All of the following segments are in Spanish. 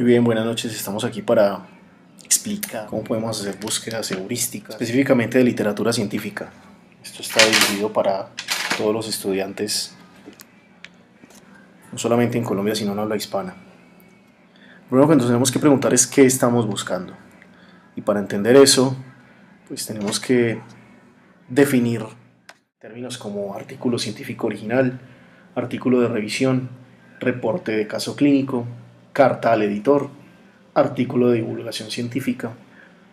Muy bien, buenas noches. Estamos aquí para explicar cómo podemos hacer búsquedas heurísticas, específicamente de literatura científica. Esto está dirigido para todos los estudiantes, no solamente en Colombia, sino en habla hispana. Lo primero que nos tenemos que preguntar es qué estamos buscando. Y para entender eso, pues tenemos que definir términos como artículo científico original, artículo de revisión, reporte de caso clínico, carta al editor, artículo de divulgación científica,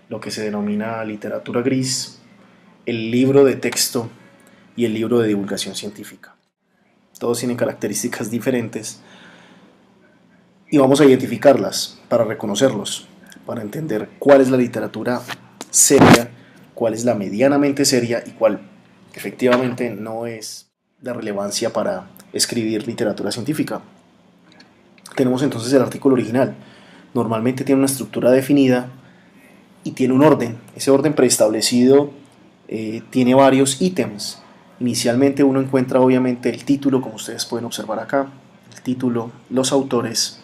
lo que se denomina literatura gris, el libro de texto y el libro de divulgación científica. Todos tienen características diferentes y vamos a identificarlas para reconocerlos, para entender cuál es la literatura seria, cuál es la medianamente seria y cuál efectivamente no es de relevancia para escribir literatura científica. Tenemos entonces el artículo original. Normalmente tiene una estructura definida y tiene un orden. Ese orden preestablecido tiene varios ítems. Inicialmente uno encuentra obviamente el título, como ustedes pueden observar acá, el título, los autores,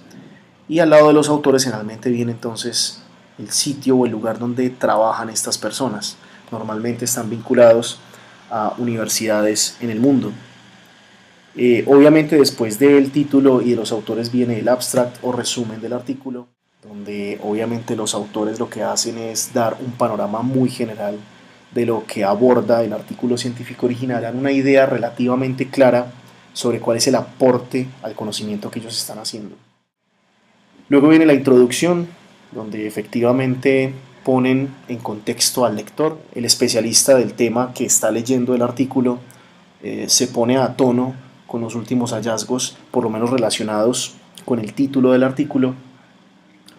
y al lado de los autores generalmente viene entonces el sitio o el lugar donde trabajan estas personas. Normalmente están vinculados a universidades en el mundo. Obviamente después del título y de los autores viene el abstract o resumen del artículo, donde obviamente los autores lo que hacen es dar un panorama muy general de lo que aborda el artículo científico original, dan una idea relativamente clara sobre cuál es el aporte al conocimiento que ellos están haciendo. Luego viene la introducción, donde efectivamente ponen en contexto al lector. El especialista del tema que está leyendo el artículo se pone a tono con los últimos hallazgos, por lo menos relacionados con el título del artículo.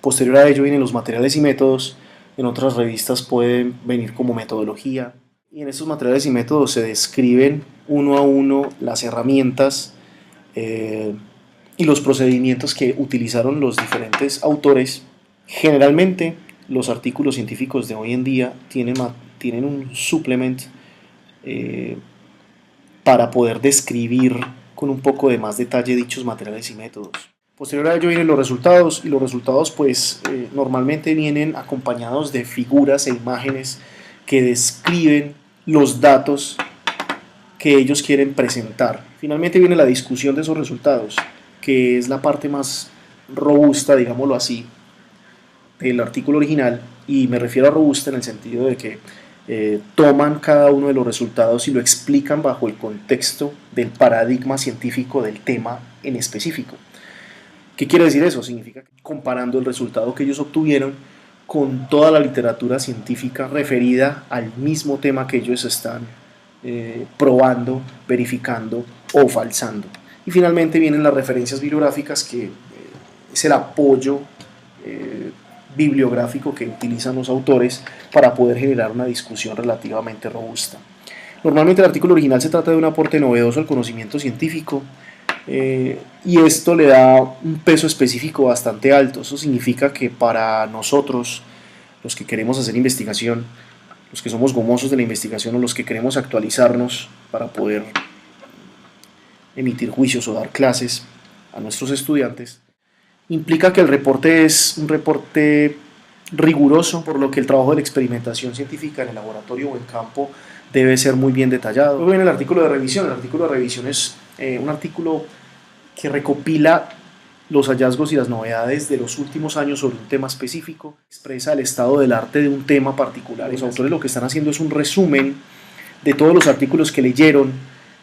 Posterior a ello vienen los materiales y métodos. En otras revistas pueden venir como metodología. Y en estos materiales y métodos se describen uno a uno las herramientas y los procedimientos que utilizaron los diferentes autores. Generalmente los artículos científicos de hoy en día tienen un suplement para poder describir con un poco de más detalle dichos materiales y métodos. Posterior a ello vienen los resultados, y los resultados pues normalmente vienen acompañados de figuras e imágenes que describen los datos que ellos quieren presentar. Finalmente viene la discusión de esos resultados, que es la parte más robusta, digámoslo así, del artículo original, y me refiero a robusta en el sentido de que toman cada uno de los resultados y lo explican bajo el contexto del paradigma científico del tema en específico. ¿Qué quiere decir eso? Significa que comparando el resultado que ellos obtuvieron con toda la literatura científica referida al mismo tema que ellos están probando, verificando o falsando. Y finalmente vienen las referencias bibliográficas, que es el apoyo bibliográfico que utilizan los autores para poder generar una discusión relativamente robusta. Normalmente el artículo original se trata de un aporte novedoso al conocimiento científico, y esto le da un peso específico bastante alto. Eso significa que para nosotros, los que queremos hacer investigación, los que somos gomosos de la investigación o los que queremos actualizarnos para poder emitir juicios o dar clases a nuestros estudiantes, implica que el reporte es un reporte riguroso, por lo que el trabajo de la experimentación científica en el laboratorio o en campo debe ser muy bien detallado. Luego viene el artículo de revisión. El artículo de revisión es un artículo que recopila los hallazgos y las novedades de los últimos años sobre un tema específico, expresa el estado del arte de un tema particular. Los autores lo que están haciendo es un resumen de todos los artículos que leyeron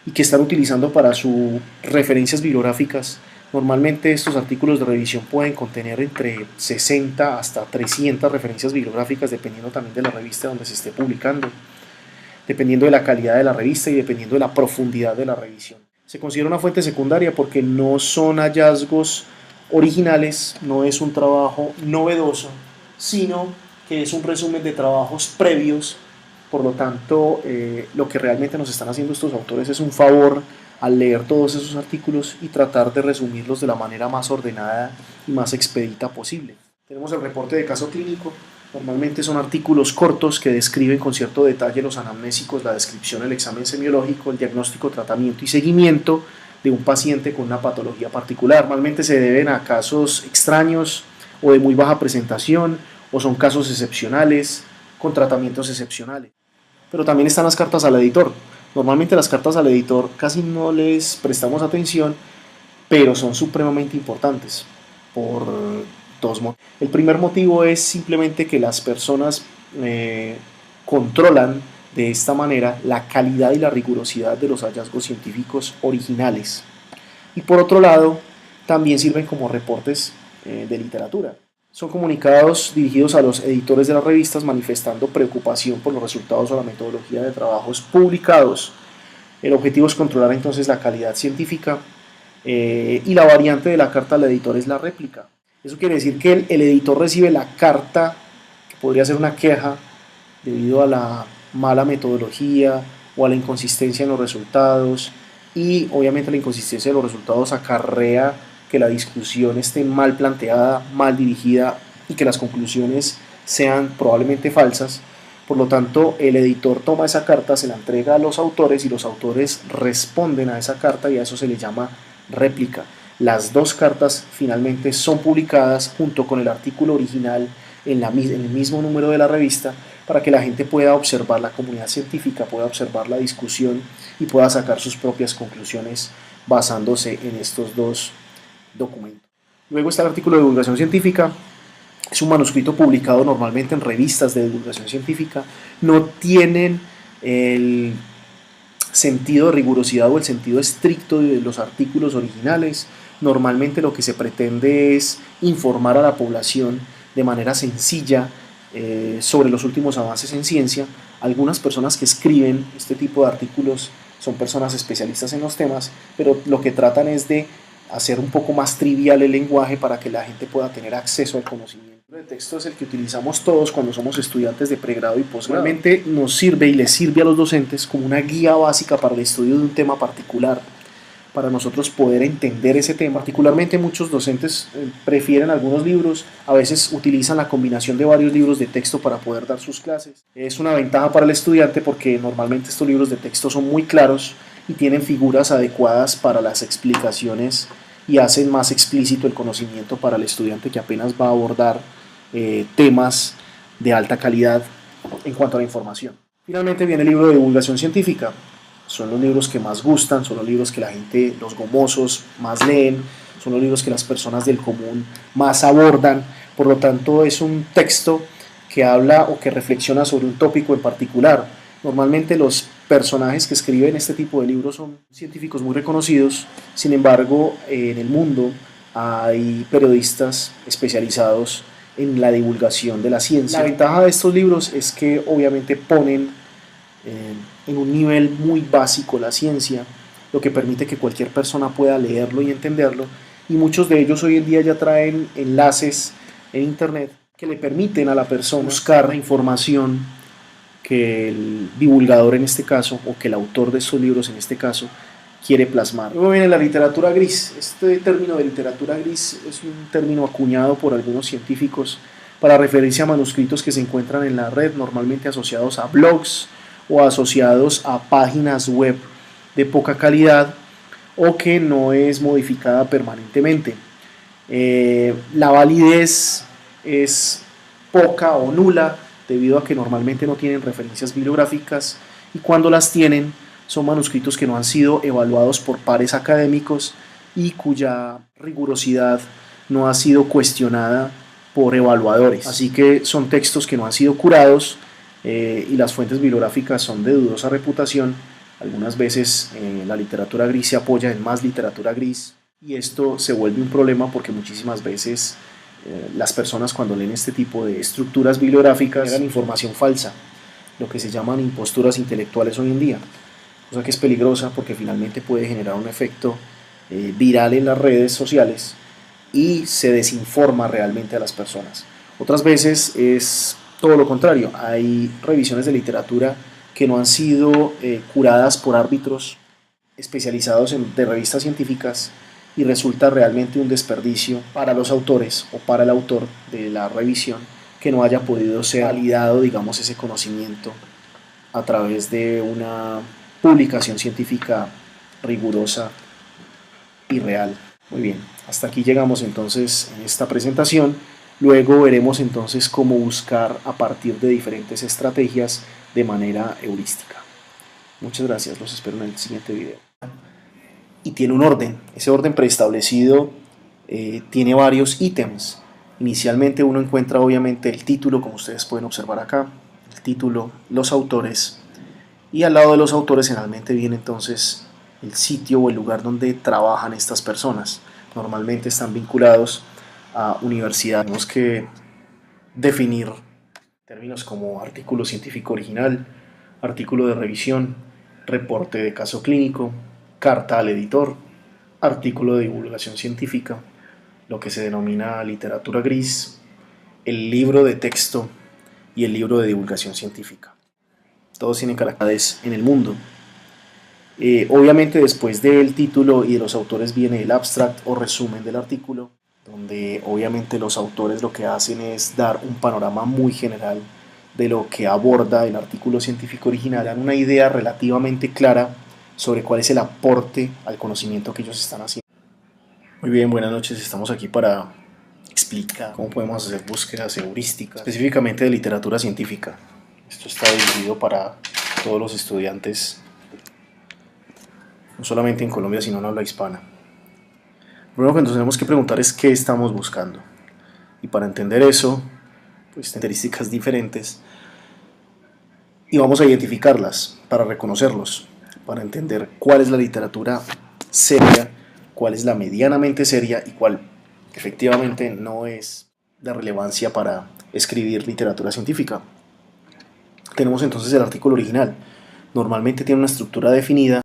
y que están utilizando para sus referencias bibliográficas. Normalmente estos artículos de revisión pueden contener entre 60 hasta 300 referencias bibliográficas, dependiendo también de la revista donde se esté publicando, dependiendo de la calidad de la revista y dependiendo de la profundidad de la revisión. Se considera una fuente secundaria porque no son hallazgos originales, no es un trabajo novedoso, sino que es un resumen de trabajos previos. Por lo tanto, lo que realmente nos están haciendo estos autores es un favor al leer todos esos artículos y tratar de resumirlos de la manera más ordenada y más expedita posible. Tenemos el reporte de caso clínico. Normalmente son artículos cortos que describen con cierto detalle los anamnésicos, la descripción del examen semiológico, el diagnóstico, tratamiento y seguimiento de un paciente con una patología particular. Normalmente se deben a casos extraños o de muy baja presentación, o son casos excepcionales, con tratamientos excepcionales. Pero también están las cartas al editor. Normalmente las cartas al editor casi no les prestamos atención, pero son supremamente importantes por dos motivos. El primer motivo es simplemente que las personas controlan de esta manera la calidad y la rigurosidad de los hallazgos científicos originales. Y por otro lado, también sirven como reportes de literatura. Son comunicados dirigidos a los editores de las revistas manifestando preocupación por los resultados o la metodología de trabajos publicados. El objetivo es controlar entonces la calidad científica y la variante de la carta al editor es la réplica. Eso quiere decir que el editor recibe la carta, que podría ser una queja debido a la mala metodología o a la inconsistencia en los resultados, y obviamente la inconsistencia de los resultados acarrea que la discusión esté mal planteada, mal dirigida y que las conclusiones sean probablemente falsas. Por lo tanto, el editor toma esa carta, se la entrega a los autores y los autores responden a esa carta y a eso se le llama réplica. Las dos cartas finalmente son publicadas junto con el artículo original en el mismo número de la revista para que la gente pueda observar, la comunidad científica pueda observar la discusión y pueda sacar sus propias conclusiones basándose en estos dos documentos. Luego está el artículo de divulgación científica. Es un manuscrito publicado normalmente en revistas de divulgación científica. No tienen el sentido de rigurosidad o el sentido estricto de los artículos originales. Normalmente lo que se pretende es informar a la población de manera sencilla sobre los últimos avances en ciencia. Algunas personas que escriben este tipo de artículos son personas especialistas en los temas, pero lo que tratan es de hacer un poco más trivial el lenguaje para que la gente pueda tener acceso al conocimiento. El libro de texto es el que utilizamos todos cuando somos estudiantes de pregrado y posgrado. Realmente nos sirve y les sirve a los docentes como una guía básica para el estudio de un tema particular, para nosotros poder entender ese tema. Particularmente muchos docentes prefieren algunos libros, a veces utilizan la combinación de varios libros de texto para poder dar sus clases. Es una ventaja para el estudiante porque normalmente estos libros de texto son muy claros y tienen figuras adecuadas para las explicaciones y hacen más explícito el conocimiento para el estudiante que apenas va a abordar temas de alta calidad en cuanto a la información. Finalmente viene el libro de divulgación científica. Son los libros que más gustan, son los libros que la gente, los gomosos, más leen, son los libros que las personas del común más abordan. Por lo tanto, es un texto que habla o que reflexiona sobre un tópico en particular. Normalmente los personajes que escriben este tipo de libros son científicos muy reconocidos, sin embargo, en el mundo hay periodistas especializados en la divulgación de la ciencia. La ventaja de estos libros es que obviamente ponen en un nivel muy básico la ciencia, lo que permite que cualquier persona pueda leerlo y entenderlo, y muchos de ellos hoy en día ya traen enlaces en internet que le permiten a la persona buscar la información que el divulgador en este caso, o que el autor de estos libros en este caso, quiere plasmar. Luego viene la literatura gris. Este término de literatura gris es un término acuñado por algunos científicos para referirse a manuscritos que se encuentran en la red, normalmente asociados a blogs o asociados a páginas web de poca calidad o que no es modificada permanentemente. La validez es poca o nula debido a que normalmente no tienen referencias bibliográficas y cuando las tienen son manuscritos que no han sido evaluados por pares académicos y cuya rigurosidad no ha sido cuestionada por evaluadores. Así que son textos que no han sido curados y las fuentes bibliográficas son de dudosa reputación. Algunas veces la literatura gris se apoya en más literatura gris y esto se vuelve un problema porque muchísimas veces las personas cuando leen este tipo de estructuras bibliográficas generan información falsa, lo que se llaman imposturas intelectuales hoy en día, cosa que es peligrosa porque finalmente puede generar un efecto viral en las redes sociales y se desinforma realmente a las personas. Otras veces es todo lo contrario, hay revisiones de literatura que no han sido curadas por árbitros especializados de revistas científicas y resulta realmente un desperdicio para los autores o para el autor de la revisión que no haya podido ser validado, digamos, ese conocimiento a través de una publicación científica rigurosa y real. Muy bien, hasta aquí llegamos entonces en esta presentación. Luego veremos entonces cómo buscar a partir de diferentes estrategias de manera heurística. Muchas gracias, los espero en el siguiente video. Y tiene un orden, ese orden preestablecido tiene varios ítems. Inicialmente uno encuentra obviamente el título, como ustedes pueden observar acá, el título, los autores, y al lado de los autores generalmente viene entonces el sitio o el lugar donde trabajan estas personas. Normalmente están vinculados a universidades. Tenemos que definir términos como artículo científico original, artículo de revisión, reporte de caso clínico, carta al editor, artículo de divulgación científica, lo que se denomina literatura gris, el libro de texto y el libro de divulgación científica. Todos tienen caracteres en el mundo. Obviamente después del título y de los autores viene el abstract o resumen del artículo, donde obviamente los autores lo que hacen es dar un panorama muy general de lo que aborda el artículo científico original, dan una idea relativamente clara sobre cuál es el aporte al conocimiento que ellos están haciendo. Muy bien, buenas noches, estamos aquí para explicar cómo podemos hacer búsquedas heurísticas, específicamente de literatura científica. Esto está dirigido para todos los estudiantes, no solamente en Colombia, sino en habla hispana. Lo primero que nos tenemos que preguntar es qué estamos buscando. Y para entender eso, pues características diferentes, y vamos a identificarlas para reconocerlos, para entender cuál es la literatura seria, cuál es la medianamente seria y cuál efectivamente no es de relevancia para escribir literatura científica. Tenemos entonces el artículo original. Normalmente tiene una estructura definida